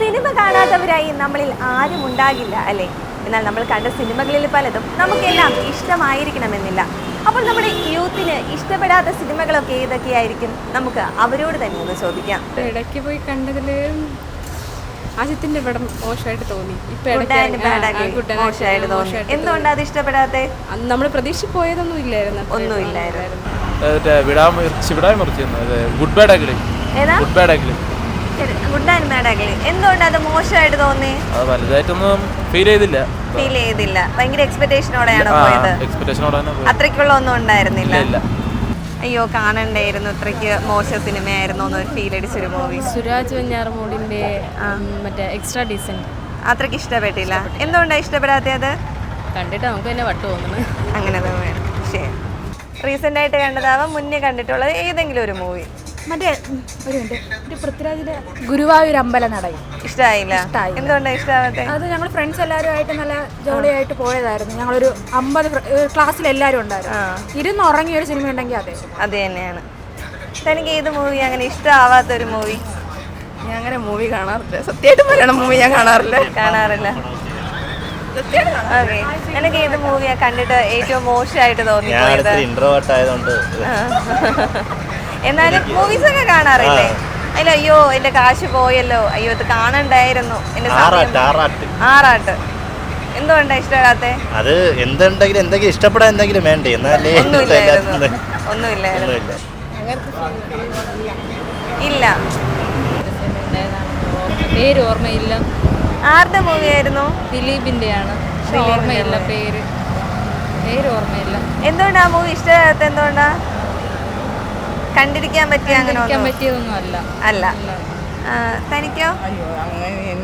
Cinema കാണാത്തവരായി നമ്മളിൽ ആരും ഉണ്ടാകില്ല അല്ലേ? എന്നാൽ നമ്മൾ കണ്ട സിനിമകളിൽ പലതും നമുക്കെല്ലാം ഇഷ്ടമായിരിക്കണമെന്നില്ല. അപ്പോൾ നമ്മുടെ യൂത്തിന് ഇഷ്ടപ്പെടാത്ത സിനിമകളൊക്കെ ഏതൊക്കെയായിരിക്കും? നമുക്ക് അവരോട് തന്നെ ഒന്ന് ചോദിക്കാം. ഇടയ്ക്ക് പോയി കണ്ടതിൽ അജിത്തിന്റെ പടം മോശമായിട്ട് തോന്നി. എന്തുകൊണ്ടാണ് അത് ഇഷ്ടപ്പെടാത്തെ? നമ്മൾ പ്രതീക്ഷിച്ച് പോയതൊന്നും ഇല്ലായിരുന്നു. ഗുഡ് ആൻഡ് ബാഡ് അഗ്ലി എന്തുകൊണ്ട് അത് മോശമായിട്ട് തോന്നി? വലുതായിട്ടൊന്നും ഫീൽ ചെയ്തില്ല. ഭയങ്കര എക്സ്പെക്ടേഷനോടെയാണോ പോയത്? അത്രയ്ക്കുള്ള ഒന്നും ഉണ്ടായിരുന്നില്ല. അയ്യോ കാണണ്ടായിരുന്നു, ഇത്രയ്ക്ക് മോശം സിനിമയായിരുന്നു എന്നൊരു ഫീൽ അടിച്ചൊരു മൂവി. സുരാജ് വെഞ്ഞാറമൂടിന്റെ മറ്റേ എക്സ്ട്രാ ഡീസന്റ് അത്രയ്ക്ക് ഇഷ്ടപ്പെട്ടില്ല. എന്തുകൊണ്ടാണ് ഇഷ്ടപ്പെടാത്തത്? കണ്ടിട്ട് നമുക്ക് തന്നെ വട്ട് തോന്നുന്നു. അങ്ങനെ തോന്നുന്നു. ശരി, റീസെന്റ് ആയിട്ട് കണ്ടതാവാം, മുന്നേ കണ്ടിട്ടുള്ളത് ഏതെങ്കിലും ഒരു മൂവി? മറ്റേ ഒരു പൃഥ്വിരാജിന്റെ ഗുരുവായൂർ അമ്പല നട ഇഷ്ടമായില്ല. എന്തുകൊണ്ടാണ് ഇഷ്ടമാവാത്തെ? അത് ഞങ്ങൾ ഫ്രണ്ട്സ് എല്ലാവരുമായിട്ട് നല്ല ജോളിയായിട്ട് പോയതായിരുന്നു. ഞങ്ങളൊരു 50 ക്ലാസ്സിൽ എല്ലാവരും ഉണ്ടായിരുന്നു. ഇരുന്ന് ഉറങ്ങിയ ഒരു സിനിമ ഉണ്ടെങ്കിൽ അത് തന്നെയാണ്. തനിക്ക് ഏത് മൂവി അങ്ങനെ ഇഷ്ടമാവാത്ത ഒരു മൂവി? ഞാൻ അങ്ങനെ മൂവി കാണാറില്ല. സത്യമായിട്ട് മലയാളം മൂവി ഞാൻ കാണാറില്ല. ഓക്കെ, എനിക്ക് ഏത് മൂവിയാ കണ്ടിട്ട് ഏറ്റവും മോശമായിട്ട് തോന്നി? എന്നാലും മൂവീസ് ഒക്കെ കാണാറില്ലേ? അല്ല, അയ്യോ എന്റെ കാശ് പോയല്ലോ, അയ്യോ ഇത് കാണണ്ടായിരുന്നു, എന്റെ ആറാട്ട്. എന്തുകൊണ്ടാ ഇഷ്ടപ്പെടാത്തെ? അത് എന്തുണ്ടെങ്കിലും എന്തെങ്കിലും ഇഷ്ടപ്പെടാൻ എന്തെങ്കിലും വേണ്ടേ? ഒന്നുമില്ലായിരുന്നു. ഇല്ല, പേര് ഓർമ്മയില്ല. ആരുടെ മൂവി ആയിരുന്നു? ദിലീപിന്റെയാണ്. ഓർമ്മയില്ല, പേര് ഓർമ്മയില്ല. എന്തുകൊണ്ടാ മൂവി ഇഷ്ടപ്പെടാത്ത? എന്തുകൊണ്ടാ? കണ്ടിരിക്കാൻ പറ്റിയതൊന്നും അല്ല. തനിക്കോ?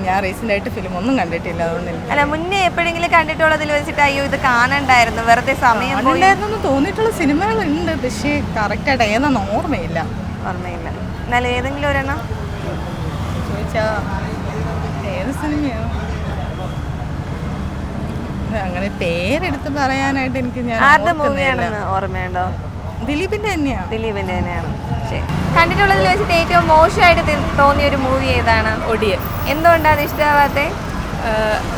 ഞാൻ റീസെന്റ് ആയിട്ട് ഫിലിം ഒന്നും കണ്ടിട്ടില്ല, അതുകൊണ്ട്. അല്ല, മുന്നേ എപ്പോഴെങ്കിലും കണ്ടിട്ടുള്ളതിൽ വെച്ചിട്ട് അയ്യോ ഇത് കാണണ്ടായിരുന്നു, വെറുതെ സമയം തോന്നിയിട്ടുള്ള സിനിമകളുണ്ട്, പക്ഷേ കറക്റ്റ് ആയിട്ട് ഏതാണെന്ന് ഓർമ്മയില്ല. എന്നാലും ഏതെങ്കിലും ഒരെണ്ണം ചോദിച്ചാ ഏത് സിനിമയാണ് അങ്ങനെ പേരെടുത്ത് പറയാനായിട്ട് എനിക്ക് ആരുടെ മൂവിയാണെന്ന് ഓർമ്മയുണ്ടോ? ദിലീപിന്റെ തന്നെയാണ്. കണ്ടിട്ടുള്ളതിൽ വെച്ചിട്ട് ഏറ്റവും മോശമായിട്ട് തോന്നിയ ഒരു മൂവി ഏതാണ്? ഒടിയൻ. എന്തുകൊണ്ടാണ് ഇഷ്ടമാവാത്തെ?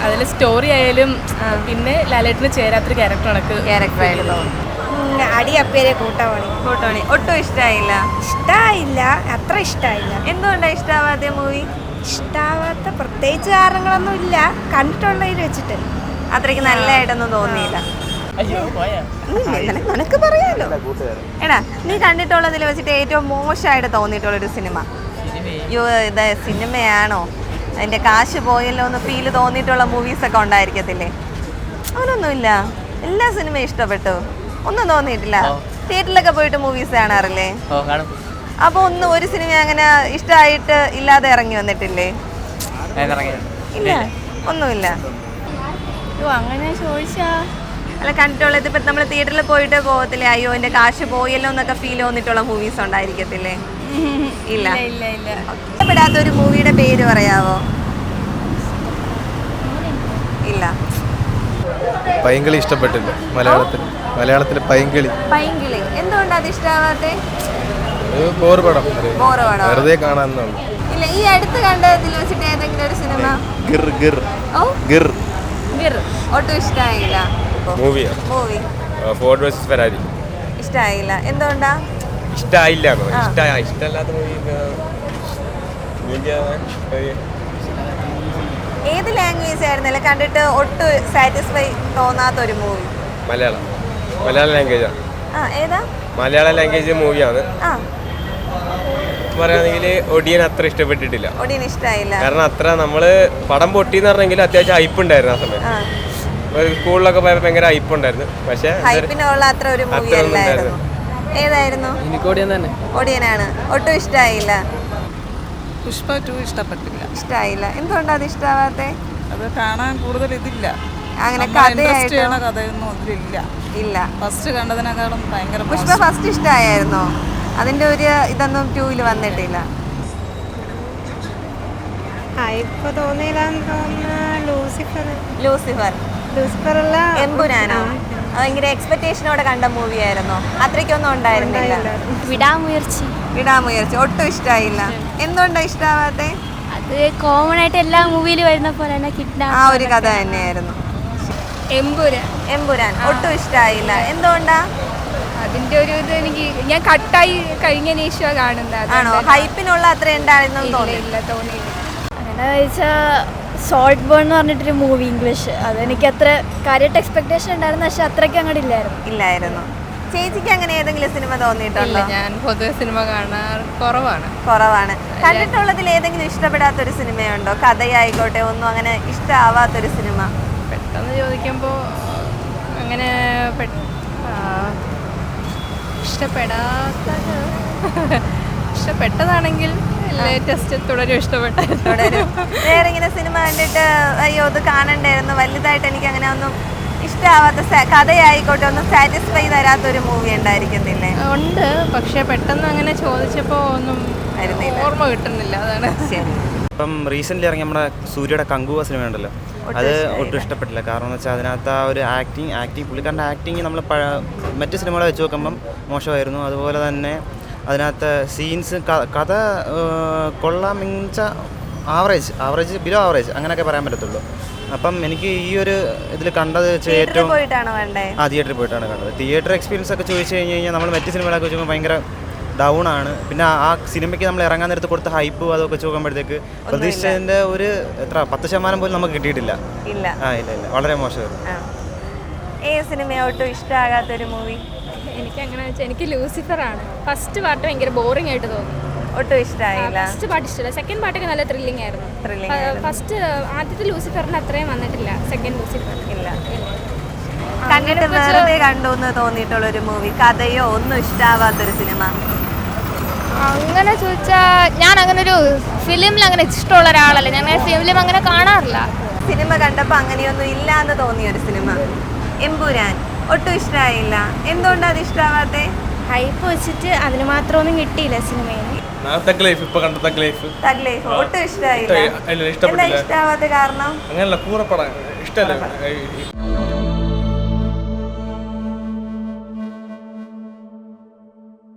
അതിൽ സ്റ്റോറി ആയാലും പിന്നെ ലാലേട്ടന് ചേരാത്തൊരു ക്യാരക്ടറായിരുന്നു. അടിയപ്പേരെ കൂട്ടമണി ഒട്ടും ഇഷ്ടമായില്ല. അത്ര ഇഷ്ടമായില്ല. എന്തുകൊണ്ടാണ് ഇഷ്ടമാവാത്ത മൂവി? ഇഷ്ടാവാത്ത പ്രത്യേകിച്ച് കാരണങ്ങളൊന്നും ഇല്ല, കണ്ടിട്ടുള്ളതിൽ വെച്ചിട്ട് അത്രയ്ക്ക് നല്ലതായിട്ടൊന്നും തോന്നിയില്ല. നിനക്ക് പറയാലോ. എടാ, നീ കണ്ടിട്ടുള്ളതിൽ വെച്ചിട്ട് ഏറ്റവും മോശമായിട്ട് തോന്നിയിട്ടുള്ളൊരു സിനിമ? അയ്യോ ഇത് സിനിമയാണോ, അതിന്റെ കാശ് പോയല്ലോ എന്ന് ഫീല് തോന്നിയിട്ടുള്ള മൂവീസൊക്കെ ഉണ്ടായിരിക്കത്തില്ലേ? അങ്ങനൊന്നുമില്ല, എല്ലാ സിനിമയും ഇഷ്ടപ്പെട്ടു. ഒന്നും തോന്നിയിട്ടില്ല. തിയേറ്ററിലൊക്കെ പോയിട്ട് മൂവീസ് കാണാറില്ലേ? അപ്പൊ ഒരു സിനിമ അങ്ങനെ ഇഷ്ടമായിട്ട് ഇല്ലാതെ ഇറങ്ങി വന്നിട്ടില്ലേ? ഇല്ല, ഒന്നുമില്ല. അങ്ങനെ ചോദിച്ചാ അല്ല, കണ്ടിട്ടുള്ളത് ഇപ്പം നമ്മൾ തിയേറ്ററിൽ പോയിട്ട് പോകത്തില്ലേ, അയ്യോ എൻ്റെ കാശ് പോയല്ലോ എന്നൊക്കെ ഫീൽ തോന്നിയിട്ടുള്ള മൂവീസ് ഉണ്ടായിരിക്കത്തില്ലേ? ഇല്ല. ഇഷ്ടപ്പെടാത്തൊരു മൂവിയുടെ പേര് പറയാവോ? ഇല്ല. പൈങ്കിളി ഇഷ്ടപ്പെട്ടില്ല. മലയാളത്തിൽ പൈങ്കിളി. എന്തുകൊണ്ടാണ് അത് ഇഷ്ടമാവാത്തെ? ബോർ പടം, വെറുതെ കാണാൻ. ഇല്ല, ഈ അടുത്ത് കണ്ടതിൽ വെച്ചിട്ട് ഏതെങ്കിലും ഒരു സിനിമ? ഒട്ടും ഇഷ്ടമായില്ല. മൂവി ഫോർഡ് വേഴ്സസ് ഫെറാരി ഇഷ്ടമായില്ല. എന്തുകൊണ്ടാ ഇഷ്ടമായില്ല? ഇഷ്ടമല്ലാത്ത മൂവി ഏത് ലാംഗ്വേജ് ആയിരുന്നല്ലേ കണ്ടിട്ട് ഒട്ടും സാറ്റിസ്ഫൈ തോന്നാത്ത ഒരു മൂവി? മലയാളം ലാംഗ്വേജ്. ഏതാ? മലയാളം ലാംഗ്വേജ് മൂവിയാണ്. പറയുകയാണെങ്കിൽ ഒടിയൻ അത്ര ഇഷ്ടപ്പെട്ടിട്ടില്ല. ഒടിയൻ ഇഷ്ടമായില്ല. കാരണം അത്ര നമ്മള് പടം പൊട്ടിന്ന് പറഞ്ഞെങ്കിൽ അത്യാവശ്യം ഹൈപ്പ് ഉണ്ടായിരുന്നു ആ സമയത്ത്. സ്കൂളിലൊക്കെ പോയപ്പോ ഭയങ്കര ഹൈപ്പ് ഉണ്ടായിരുന്നു. പക്ഷെ അത്ര ഒരു മൂവി അല്ലായിരുന്നു. ഏതായിരുന്നു? ഒടിയനാണ്. ഒട്ടും ഇഷ്ടമായില്ല. പുഷ്പ 2 ഇഷ്ടമായില്ല. എന്തുകൊണ്ടാണ് അത് ഇഷ്ടമാവാത്തെ? അത് കാണാൻ കൂടുതൽ ഇതില്ല, അങ്ങനെ കഥയൊന്നും ഇല്ല. ഫസ്റ്റ് കണ്ടതിനേക്കാളും ഭയങ്കര. പുഷ്പ ഫസ്റ്റ് ഇഷ്ടമായിരുന്നോ? അതിന്റെ ഒരു ഇതൊന്നും 2 വന്നിട്ടില്ല. ഇപ്പൊ തോന്നിയില്ല. ലൂസിഫർ എമ്പുരാനോ? ഭയങ്കര എക്സ്പെക്ടേഷനോടെ കണ്ട മൂവി ആയിരുന്നോ? അത്രയ്ക്കൊന്നും ഉണ്ടായിരുന്നില്ല. വിടാമുയർച്ചി ഒട്ടും ഇഷ്ടമായില്ല. എന്തുകൊണ്ടാണ് ഇഷ്ടമാവാത്തെ? അത് കോമൺ ആയിട്ട് എല്ലാ മൂവിയിലും വരുന്ന പോലെ തന്നെ ആ ഒരു കഥ തന്നെയായിരുന്നു. എമ്പുരാൻ ഒട്ടും ഇഷ്ടമായില്ല. എന്തുകൊണ്ടാ? അതിന്റെ ഒരു ഇത് എനിക്ക് ഞാൻ കട്ടായി കഴിഞ്ഞതിന് ശേഷം കാണുന്നത്. ആണോ? ഹൈപ്പിനുള്ള അത്ര ഉണ്ടായിരുന്നു ഇല്ല തോന്നിയില്ല. അങ്ങനെ വെച്ചാൽ സോൾട്ട് ബേൺ എന്ന് പറഞ്ഞിട്ടൊരു മൂവി ഇംഗ്ലീഷ്, അതെനിക്ക് അത്ര കാര്യമായിട്ട് എക്സ്പെക്ടേഷൻ ഉണ്ടായിരുന്നു, പക്ഷെ അത്രയ്ക്ക് അങ്ങോട്ട് ഇല്ലായിരുന്നു. ചേച്ചിക്ക് അങ്ങനെ ഏതെങ്കിലും സിനിമ തോന്നിയിട്ടുണ്ടോ? ഞാൻ പൊതുവെ സിനിമ കാണാറ് കുറവാണ്. കണ്ടിട്ടുള്ളതിൽ ഏതെങ്കിലും ഇഷ്ടപ്പെടാത്തൊരു സിനിമയുണ്ടോ? കഥയായിക്കോട്ടെ, ഒന്നും അങ്ങനെ ഇഷ്ടമാവാത്തൊരു സിനിമ പെട്ടെന്ന് ചോദിക്കുമ്പോൾ അങ്ങനെ ഇഷ്ടപ്പെട്ടതാണെങ്കിൽ ലേറ്റസ്റ്റ് തുടരും തുടരും. വേറെ ഇങ്ങനെ സിനിമ കണ്ടിട്ട് അയ്യോ ഇത് കാണണ്ടായിരുന്നു, വലുതായിട്ട് എനിക്ക് അങ്ങനെ ഒന്നും ഇഷ്ടമാവാത്ത, കഥയായിക്കോട്ടെ ഒന്നും സാറ്റിസ്ഫൈ തരാത്തൊരു മൂവി ഉണ്ടായിരിക്കുന്നില്ലേ? ഉണ്ട്, പക്ഷെ പെട്ടെന്ന് അങ്ങനെ ചോദിച്ചപ്പോൾ ഒന്നും ഓർമ്മ കിട്ടുന്നില്ല. അതാണ് ശരി. ഇപ്പം റീസെൻ്റ്ലി ഇറങ്ങി നമ്മുടെ സൂര്യയുടെ കങ്കുവ സിനിമ ഉണ്ടല്ലോ, അത് ഒട്ടും ഇഷ്ടപ്പെട്ടില്ല. കാരണം എന്ന് വെച്ചാൽ അതിനകത്ത് ആ ഒരു ആക്ടിങ് പുള്ളിക്കാരൻ്റെ ആക്ടിങ് നമ്മൾ മറ്റ് സിനിമകളെ വെച്ച് നോക്കുമ്പം മോശമായിരുന്നു. അതുപോലെ തന്നെ അതിനകത്ത് സീൻസ് കഥ കൊള്ളാം മികച്ച ആവറേജ് ബിലോ ആവറേജ് അങ്ങനെയൊക്കെ പറയാൻ പറ്റത്തുള്ളൂ. അപ്പം എനിക്ക് ഈ ഒരു ഇതിൽ കണ്ടത് ഏറ്റവും തിയേറ്ററിൽ പോയിട്ടാണ് കണ്ടത്. തിയേറ്റർ എക്സ്പീരിയൻസ് ഒക്കെ ചോദിച്ചു കഴിഞ്ഞാൽ നമ്മൾ മറ്റ് സിനിമകളൊക്കെ വെച്ച് ഭയങ്കര ഡൗൺ ആണ്. പിന്നെ ആ സിനിമയ്ക്ക് നമ്മൾ ഇറങ്ങാൻ നേരത്ത് കൊടുത്ത ഹൈപ്പ് അതൊക്കെ വെച്ച് നോക്കുമ്പോഴത്തേക്ക് പ്രതീക്ഷിച്ചതിൻ്റെ ഒരു 10% പോലും നമുക്ക് കിട്ടിയിട്ടില്ല. ഇല്ല, വളരെ മോശമായിരുന്നു. സിനിമയോട്ടും ഇഷ്ടമാകാത്തൊരു മൂവി എനിക്കങ്ങനെ വെച്ചാൽ എനിക്ക് ലൂസിഫർ ആണ്. ഫസ്റ്റ് പാർട്ട് ഭയങ്കര ബോറിംഗ് ആയിട്ട് തോന്നി, ഒട്ടും ഇഷ്ടമായില്ല. ഫസ്റ്റ് പാർട്ട് ഇഷ്ടമില്ല, സെക്കൻഡ് പാർട്ടൊക്കെ നല്ല ത്രില്ലിംഗ് ആയിരുന്നു. ഫസ്റ്റ് ആദ്യത്തെ ലൂസിഫറിന് അത്രയും വന്നിട്ടില്ല, സെക്കൻഡ് ലൂസിഫർ ഇല്ല. കണ്ടിട്ട് വെറുതെ കണ്ടു എന്ന് തോന്നിയിട്ടുള്ളൊരു മൂവി, കഥയോ ഒന്നും ഇഷ്ടമാവാത്തൊരു സിനിമ അങ്ങനെ ചോദിച്ചാൽ ഞാൻ അങ്ങനെ ഒരു ഫിലിമിൽ അങ്ങനെ ഇഷ്ടമുള്ള ഒരാളല്ല, ഞാൻ ഫിലിം അങ്ങനെ കാണാറില്ല. സിനിമ കണ്ടപ്പോൾ അങ്ങനെയൊന്നും ഇല്ല എന്ന് തോന്നിയൊരു സിനിമ എമ്പുരാൻ ഒട്ടും ഇഷ്ടമായില്ല. എന്തുകൊണ്ടാണ് അത് ഇഷ്ടമാവാത്തെ? ഹൈപ്പ് വെച്ചിട്ട് അതിന് മാത്രമൊന്നും കിട്ടിയില്ല സിനിമയിൽ. ഒട്ടും ഇഷ്ടമായില്ല. ഇഷ്ടമാവാത്ത കാരണം അങ്ങനല്ല, കൂറപ്പടം ഇഷ്ടമല്ല.